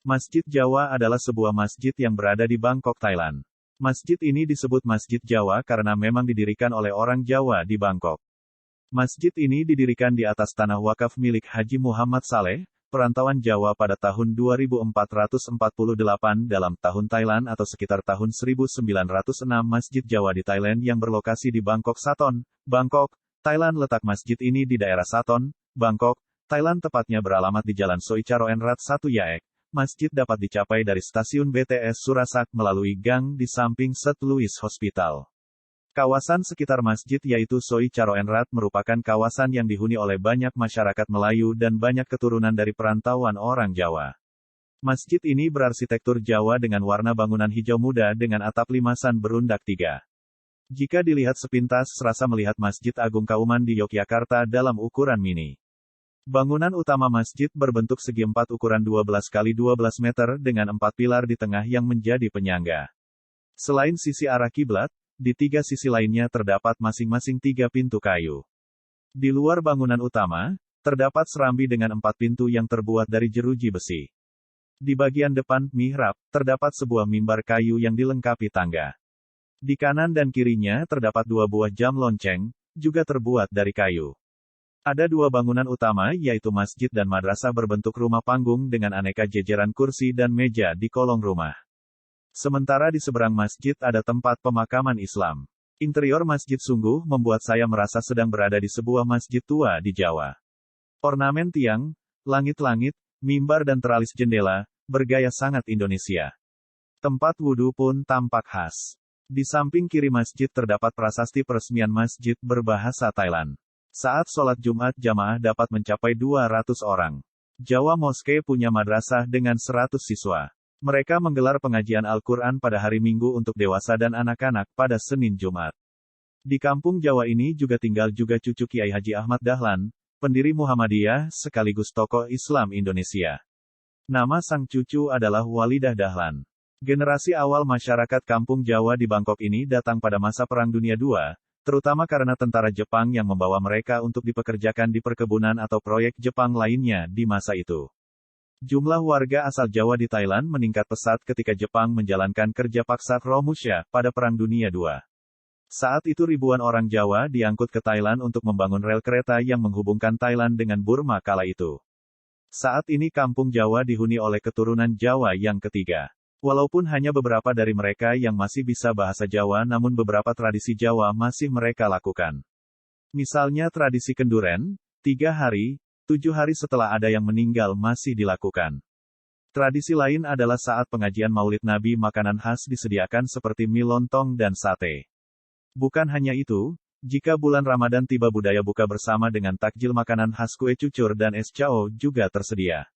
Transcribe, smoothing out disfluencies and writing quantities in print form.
Masjid Jawa adalah sebuah masjid yang berada di Bangkok, Thailand. Masjid ini disebut Masjid Jawa karena memang didirikan oleh orang Jawa di Bangkok. Masjid ini didirikan di atas tanah wakaf milik Haji Muhammad Saleh, perantauan Jawa pada tahun 2448 dalam tahun Thailand atau sekitar tahun 1906. Masjid Jawa di Thailand yang berlokasi di Bangkok Sathon, Bangkok, Thailand. Letak masjid ini di daerah Sathon, Bangkok, Thailand, tepatnya beralamat di Jalan Soi Charoen Rat 1 Yaek. Masjid dapat dicapai dari stasiun BTS Surasak melalui gang di samping St. Louis Hospital. Kawasan sekitar masjid yaitu Soi Charoen Rat merupakan kawasan yang dihuni oleh banyak masyarakat Melayu dan banyak keturunan dari perantauan orang Jawa. Masjid ini berarsitektur Jawa dengan warna bangunan hijau muda dengan atap limasan berundak 3. Jika dilihat sepintas serasa melihat Masjid Agung Kauman di Yogyakarta dalam ukuran mini. Bangunan utama masjid berbentuk segi empat ukuran 12 x 12 meter dengan 4 pilar di tengah yang menjadi penyangga. Selain sisi arah kiblat, di 3 sisi lainnya terdapat masing-masing 3 pintu kayu. Di luar bangunan utama, terdapat serambi dengan 4 pintu yang terbuat dari jeruji besi. Di bagian depan, mihrab, terdapat sebuah mimbar kayu yang dilengkapi tangga. Di kanan dan kirinya terdapat 2 buah jam lonceng, juga terbuat dari kayu. Ada 2 bangunan utama yaitu masjid dan madrasah berbentuk rumah panggung dengan aneka jejeran kursi dan meja di kolong rumah. Sementara di seberang masjid ada tempat pemakaman Islam. Interior masjid sungguh membuat saya merasa sedang berada di sebuah masjid tua di Jawa. Ornamen tiang, langit-langit, mimbar dan teralis jendela, bergaya sangat Indonesia. Tempat wudhu pun tampak khas. Di samping kiri masjid terdapat prasasti peresmian masjid berbahasa Thailand. Saat sholat Jumat jamaah dapat mencapai 200 orang. Jawa Moske punya madrasah dengan 100 siswa. Mereka menggelar pengajian Al-Quran pada hari Minggu untuk dewasa dan anak-anak pada Senin Jumat. Di kampung Jawa ini juga tinggal cucu Kiai Haji Ahmad Dahlan, pendiri Muhammadiyah sekaligus tokoh Islam Indonesia. Nama sang cucu adalah Walidah Dahlan. Generasi awal masyarakat kampung Jawa di Bangkok ini datang pada masa Perang Dunia II, terutama karena tentara Jepang yang membawa mereka untuk dipekerjakan di perkebunan atau proyek Jepang lainnya di masa itu. Jumlah warga asal Jawa di Thailand meningkat pesat ketika Jepang menjalankan kerja paksa Romusha pada Perang Dunia II. Saat itu ribuan orang Jawa diangkut ke Thailand untuk membangun rel kereta yang menghubungkan Thailand dengan Burma kala itu. Saat ini kampung Jawa dihuni oleh keturunan Jawa yang ketiga. Walaupun hanya beberapa dari mereka yang masih bisa bahasa Jawa namun beberapa tradisi Jawa masih mereka lakukan. Misalnya tradisi kenduren, 3 hari, 7 hari setelah ada yang meninggal masih dilakukan. Tradisi lain adalah saat pengajian Maulid Nabi makanan khas disediakan seperti mie lontong dan sate. Bukan hanya itu, jika bulan Ramadan tiba budaya buka bersama dengan takjil makanan khas kue cucur dan es cao juga tersedia.